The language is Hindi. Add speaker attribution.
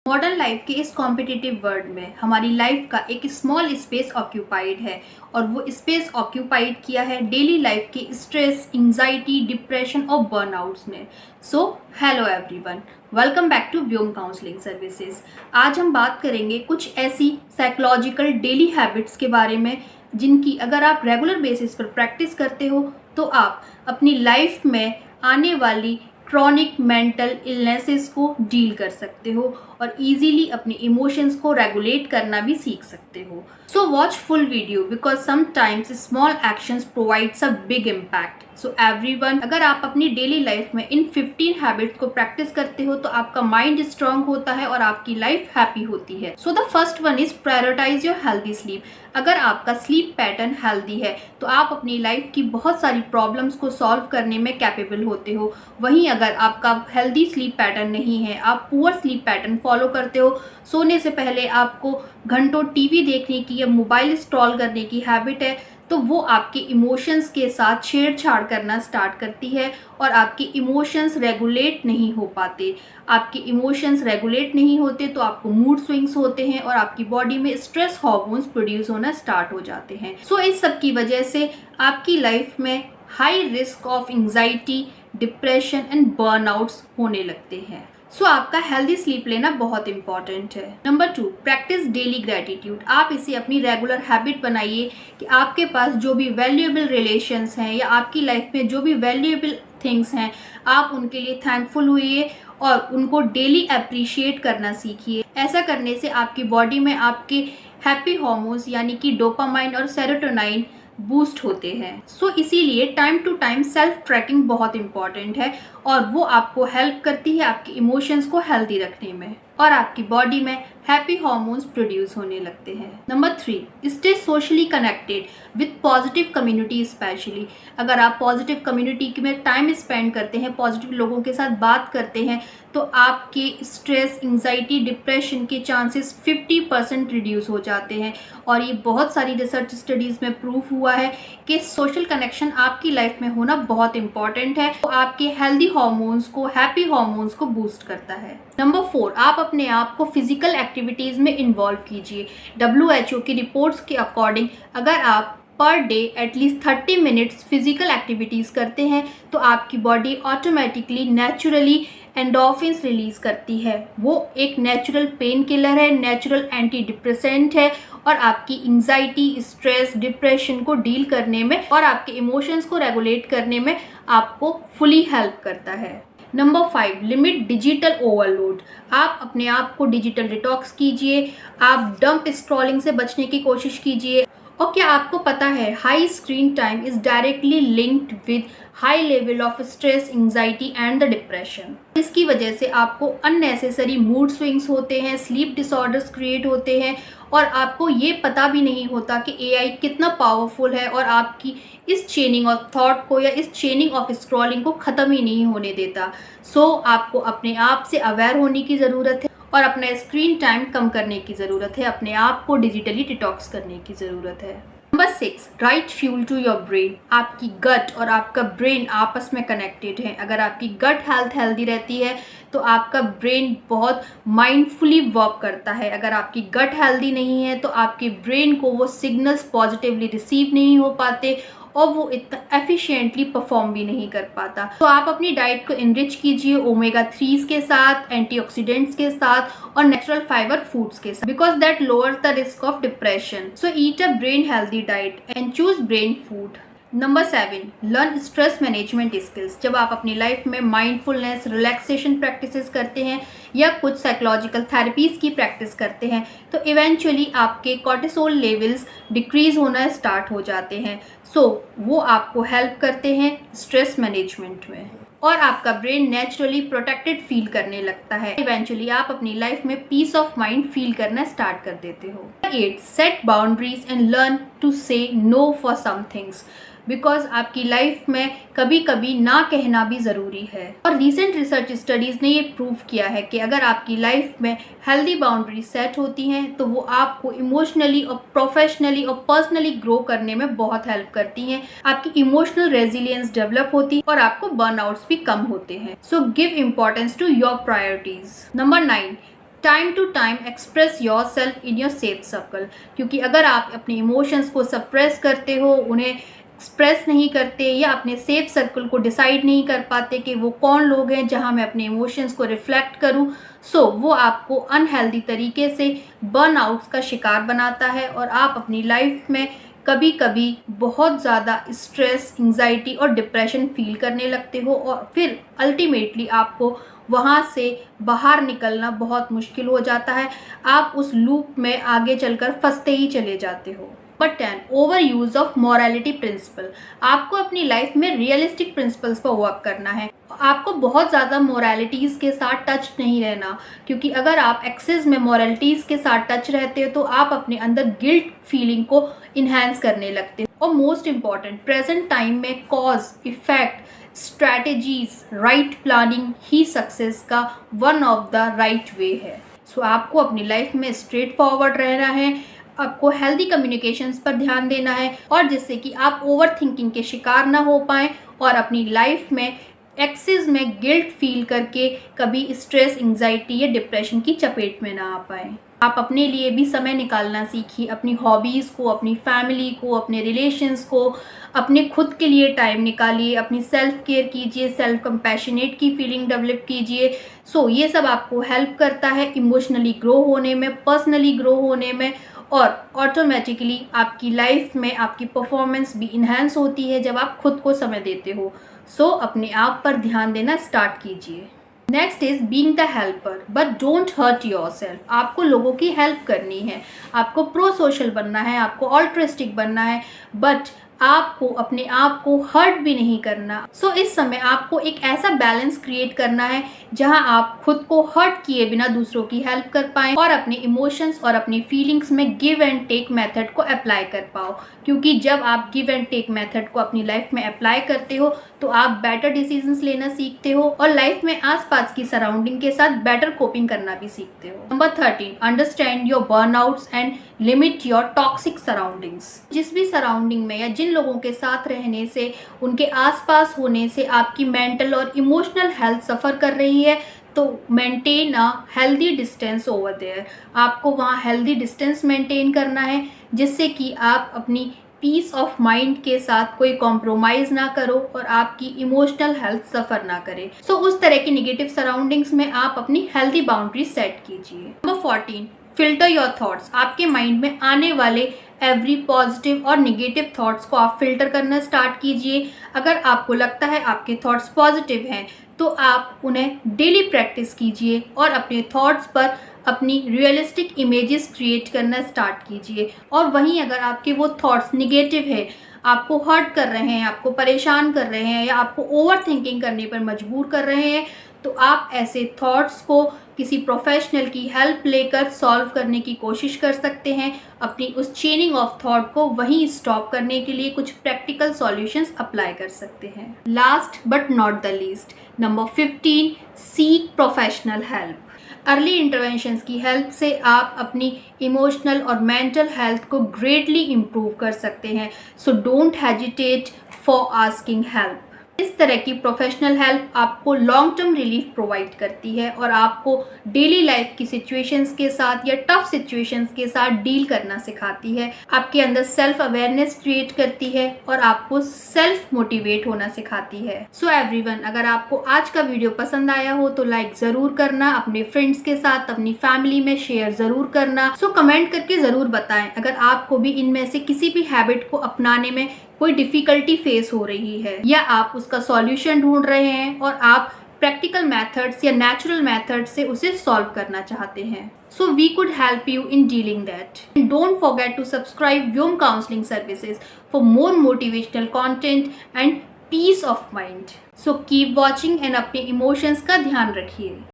Speaker 1: मॉडर्न लाइफ के इस कॉम्पिटिटिव वर्ल्ड में हमारी लाइफ का एक स्मॉल स्पेस ऑक्यूपाइड है और वो स्पेस ऑक्यूपाइड किया है डेली लाइफ के स्ट्रेस, एंजाइटी, डिप्रेशन और बर्नआउट्स ने। So hello everyone, welcome back to Vyom counselling services. आज हम बात करेंगे कुछ ऐसी साइकोलॉजिकल डेली हैबिट्स के बारे में जिनकी अगर आप रेगुलर बेसिस पर प्रैक्टिस करते हो तो आप अपनी लाइफ में आने वाली क्रॉनिक मेंटल इलनेसेस को डील कर सकते हो और इजीली अपने इमोशंस को रेगुलेट करना भी सीख सकते हो। So watch full video because sometimes small actions provides a big impact. So everyone, अगर आप अपनी डेली लाइफ में इन 15 हैबिट्स को प्रैक्टिस करते हो तो आपका माइंड स्ट्रांग होता है और आपकी लाइफ हैप्पी होती है। So the first one is prioritise your healthy sleep. अगर आपका स्लीप पैटर्न हेल्दी है तो आप अपनी लाइफ की बहुत सारी प्रॉब्लम्स को सॉल्व करने में कैपेबल होते हो। वहीं अगर आपका हेल्दी स्लीप पैटर्न नहीं है, आप पुअर स्लीप पैटर्न फॉलो करते हो, सोने से पहले आपको घंटों टीवी देखने की या मोबाइल स्क्रॉल करने की हैबिट है, तो वो आपके इमोशंस के साथ छेड़छाड़ करना स्टार्ट करती है और आपके इमोशंस रेगुलेट नहीं हो पाते। आपके इमोशंस रेगुलेट नहीं होते तो आपको मूड स्विंग्स होते हैं और आपकी बॉडी में स्ट्रेस हार्मोन्स प्रोड्यूस होना स्टार्ट हो जाते हैं। सो इस सब की वजह से आपकी लाइफ में high risk of anxiety, depression and burnouts होने लगते हैं। सो आपका हेल्दी स्लीप लेना बहुत इंपॉर्टेंट है। Number 2, practice daily gratitude. आप इसे अपनी रेगुलर हैबिट बनाइए कि आपके पास जो भी वैल्यूएबल रिलेशंस हैं या आपकी लाइफ में जो भी वैल्यूएबल थिंग्स हैं, आप उनके लिए थैंकफुल होइए और उनको डेली अप्रिशिएट करना सीखिए। ऐसा करने से आपकी बॉडी में आपके हैप्पी हार्मोन्स यानी कि डोपामाइन और सेरोटोनिन बूस्ट होते हैं। सो इसीलिए time to time self tracking बहुत इंपॉर्टेंट है और वो आपको हेल्प करती है आपके इमोशंस को हेल्दी रखने में और आपकी बॉडी में हैप्पी हार्मोन्स प्रोड्यूस होने लगते हैं। Number 3, stay socially connected with positive community. Specially अगर आप पॉजिटिव कम्युनिटी में टाइम स्पेंड करते हैं, पॉजिटिव लोगों के साथ बात करते हैं, तो आपके स्ट्रेस, एंजाइटी, डिप्रेशन के चांसेस 50% रिड्यूस हो जाते हैं। और ये बहुत सारी रिसर्च स्टडीज़ में प्रूफ हुआ है कि सोशल कनेक्शन आपकी लाइफ में होना बहुत इंपॉर्टेंट है, तो आपके हेल्दी हार्मोन्स को, हैप्पी हार्मोन्स को बूस्ट करता है। नंबर 4, आप अपने आप को फिजिकल एक्टिविटीज़ में इन्वॉल्व कीजिए। WHO की रिपोर्ट्स के अकॉर्डिंग अगर आप per day at least 30 minutes physical activities करते हैं तो आपकी body automatically naturally endorphins release करती है। वो एक नेचुरल पेन किलर है, नेचुरल एंटी डिप्रेसेंट है और आपकी एंजाइटी, स्ट्रेस, डिप्रेशन को डील करने में और आपके इमोशंस को रेगुलेट करने में आपको फुली हेल्प करता है। Number 5, limit digital overload. आप अपने आप को डिजिटल डिटॉक्स कीजिए, आप डंप स्क्रॉलिंग से बचने की कोशिश कीजिए। और क्या आपको पता है high screen time is directly linked with high level of stress, anxiety and the depression. इसकी वजह से आपको अननेसेसरी मूड स्विंग्स होते हैं, स्लीप डिसऑर्डर्स क्रिएट होते हैं और आपको ये पता भी नहीं होता कि AI कितना पावरफुल है और आपकी इस चेनिंग ऑफ थॉट को या इस चेनिंग ऑफ स्क्रॉलिंग को ख़त्म ही नहीं होने देता। सो आपको अपने आप से अवेयर होने की ज़रूरत है और अपना स्क्रीन टाइम कम करने की ज़रूरत है, अपने आप को डिजिटली डिटॉक्स करने की ज़रूरत है। Number 6, right fuel to your brain. आपकी गट और आपका ब्रेन आपस में कनेक्टेड है। अगर आपकी गट हेल्थ हेल्दी रहती है तो आपका ब्रेन बहुत माइंडफुली वर्क करता है। अगर आपकी गट हेल्दी नहीं है तो आपके ब्रेन को वो सिग्नल्स पॉजिटिवली रिसीव नहीं हो पाते और वो इतना एफिशिएंटली परफॉर्म भी नहीं कर पाता। तो आप अपनी डाइट को इनरिच कीजिए ओमेगा 3s के साथ, एंटीऑक्सीडेंट्स के साथ और नेचुरल फाइबर फूड्स के साथ, because that lowers the risk of depression. So eat a brain healthy diet and choose brain food. Number 7, learn stress management skills. जब आप अपनी लाइफ में माइंडफुलनेस, रिलैक्सेशन प्रैक्टिसेस करते हैं या कुछ साइकोलॉजिकल थेरेपीज़ की प्रैक्टिस करते हैं तो इवेंचुअली आपके कॉर्टिसोल लेवल्स डिक्रीज होना स्टार्ट हो जाते हैं। सो वो आपको हेल्प करते हैं स्ट्रेस मैनेजमेंट में और आपका ब्रेन नेचुरली प्रोटेक्टेड फील करने लगता है। इवेंचुअली आप अपनी लाइफ में पीस ऑफ माइंड फील करना स्टार्ट कर देते हो। 8, set boundaries and learn to say no for some things. Because आपकी लाइफ में कभी कभी ना कहना भी ज़रूरी है और रिसेंट रिसर्च स्टडीज़ ने ये प्रूव किया है कि अगर आपकी लाइफ में हेल्दी बाउंड्री सेट होती हैं तो वो आपको इमोशनली और प्रोफेशनली और पर्सनली ग्रो करने में बहुत हेल्प करती हैं। आपकी इमोशनल रेजिलियंस डेवलप होती है और आपको बर्नआउट्स भी कम होते हैं। So give importance to your priorities. Number 9, time to time express yourself in your safe circle, क्योंकि अगर आप अपने इमोशंस को सप्रेस करते हो, उन्हें एक्सप्रेस नहीं करते या अपने सेफ सर्कल को डिसाइड नहीं कर पाते कि वो कौन लोग हैं जहां मैं अपने इमोशंस को रिफ्लेक्ट करूं, सो वो आपको अनहेल्दी तरीके से बर्नआउट्स का शिकार बनाता है और आप अपनी लाइफ में कभी कभी बहुत ज़्यादा स्ट्रेस, एंजाइटी और डिप्रेशन फील करने लगते हो और फिर अल्टीमेटली आपको वहाँ से बाहर निकलना बहुत मुश्किल हो जाता है। आप उस लूप में आगे चलकर फंसते ही चले जाते हो। Number 10, over use of morality principle. आपको अपनी लाइफ में रियलिस्टिक प्रिंसिपल्स पर वर्क करना है। आपको बहुत ज़्यादा मोरालिटीज़ के साथ टच नहीं रहना, क्योंकि अगर आप एक्सेस में मोरालिटीज़ के साथ टच रहते हो तो आप अपने अंदर गिल्ट फीलिंग को इन्हेंस करने लगते हो। और मोस्ट इम्पॉर्टेंट, प्रेजेंट टाइम में cause effect strategies, right planning ही सक्सेस का one of the right way है। सो आपको अपनी लाइफ में स्ट्रेट फॉरवर्ड रहना है, आपको हेल्दी कम्युनिकेशंस पर ध्यान देना है और जिससे कि आप ओवर थिंकिंग के शिकार ना हो पाएँ और अपनी लाइफ में एक्सेस में गिल्ट फील करके कभी स्ट्रेस, एंजाइटी या डिप्रेशन की चपेट में ना आ पाएँ। आप अपने लिए भी समय निकालना सीखिए, अपनी हॉबीज़ को, अपनी फैमिली को, अपने रिलेशंस को, अपने खुद के लिए टाइम निकालिए, अपनी सेल्फ केयर कीजिए, सेल्फ कंपैशनेट की फीलिंग डेवलप कीजिए। सो ये सब आपको हेल्प करता है इमोशनली ग्रो होने में, पर्सनली ग्रो होने में और ऑटोमेटिकली आपकी लाइफ में आपकी परफॉर्मेंस भी इन्हेंस होती है जब आप खुद को समय देते हो। सो अपने आप पर ध्यान देना स्टार्ट कीजिए। Next is being the helper but don't hurt yourself. आपको लोगों की हेल्प करनी है, आपको प्रो सोशल बनना है, आपको ऑल्ट्रिस्टिक बनना है, बट आपको अपने आप को हर्ट भी नहीं करना। सो इस समय आपको एक ऐसा बैलेंस क्रिएट करना है जहां आप खुद को हर्ट किए बिना दूसरों की हेल्प कर पाएं और अपने इमोशंस और अपनी फीलिंग्स में गिव एंड टेक मेथड को अप्लाई कर पाओ, क्योंकि जब आप गिव एंड टेक मेथड को अपनी लाइफ में अप्लाई करते हो तो आप बेटर डिसीजंस लेना सीखते हो और लाइफ में आसपास की सराउंडिंग के साथ बेटर कोपिंग करना भी सीखते हो। Number 13, understand your burnouts and limit your toxic surroundings. जिस भी सराउंडिंग में या जिन लोगों के साथ रहने से, उनके आसपास होने से आपकी मेंटल और इमोशनल हेल्थ सफ़र कर रही है तो maintain a healthy distance over there. आपको वहाँ हेल्दी डिस्टेंस मेंटेन करना है जिससे कि आप अपनी पीस ऑफ माइंड के साथ कोई कॉम्प्रोमाइज़ ना करो और आपकी इमोशनल हेल्थ सफ़र ना करे। सो उस तरह की निगेटिव सराउंडिंग्स में आप अपनी हेल्दी बाउंड्री सेट कीजिए। Number 14, filter your thoughts. आपके माइंड में आने वाले एवरी पॉजिटिव और निगेटिव थॉट्स को आप फिल्टर करना स्टार्ट कीजिए। अगर आपको लगता है आपके थॉट्स पॉजिटिव हैं तो आप उन्हें डेली प्रैक्टिस कीजिए और अपने थॉट्स पर अपनी रियलिस्टिक इमेजेस क्रिएट करना स्टार्ट कीजिए। और वहीं अगर आपके वो थॉट्स निगेटिव है, आपको हर्ट कर रहे हैं, आपको परेशान कर रहे हैं या आपको ओवर थिंकिंग करने पर मजबूर कर रहे हैं, तो आप ऐसे थॉट्स को किसी प्रोफेशनल की हेल्प लेकर सॉल्व करने की कोशिश कर सकते हैं। अपनी उस चेनिंग ऑफ थॉट को वहीं स्टॉप करने के लिए कुछ प्रैक्टिकल सॉल्यूशंस अप्लाई कर सकते हैं। Last but not the least, number 15, seek professional help. Early interventions की हेल्प से आप अपनी इमोशनल और मेंटल हेल्थ को ग्रेटली इम्प्रूव कर सकते हैं। So don't hesitate for asking help. इस तरह की प्रोफेशनल हेल्प आपको लॉन्ग टर्म रिलीफ प्रोवाइड करती है और आपको डेली लाइफ की सिचुएशंस के साथ या टफ सिचुएशंस के साथ डील करना सिखाती है, आपके अंदर सेल्फ अवेयरनेस क्रिएट करती है और आपको सेल्फ मोटिवेट होना सिखाती है। सो एवरीवन, अगर आपको आज का वीडियो पसंद आया हो तो लाइक ज़रूर करना, अपने फ्रेंड्स के साथ, अपनी फैमिली में शेयर ज़रूर करना। सो कमेंट करके ज़रूर बताएं अगर आपको भी इनमें से किसी भी हैबिट को अपनाने में कोई डिफ़िकल्टी फेस हो रही है या आप उसका सॉल्यूशन ढूंढ रहे हैं और आप प्रैक्टिकल मेथड्स या नेचुरल मेथड्स से उसे सॉल्व करना चाहते हैं। So we could help you in dealing that. And don't forget to subscribe Vyom counselling services for more motivational content and peace of mind. So keep watching and अपने इमोशंस का ध्यान रखिए।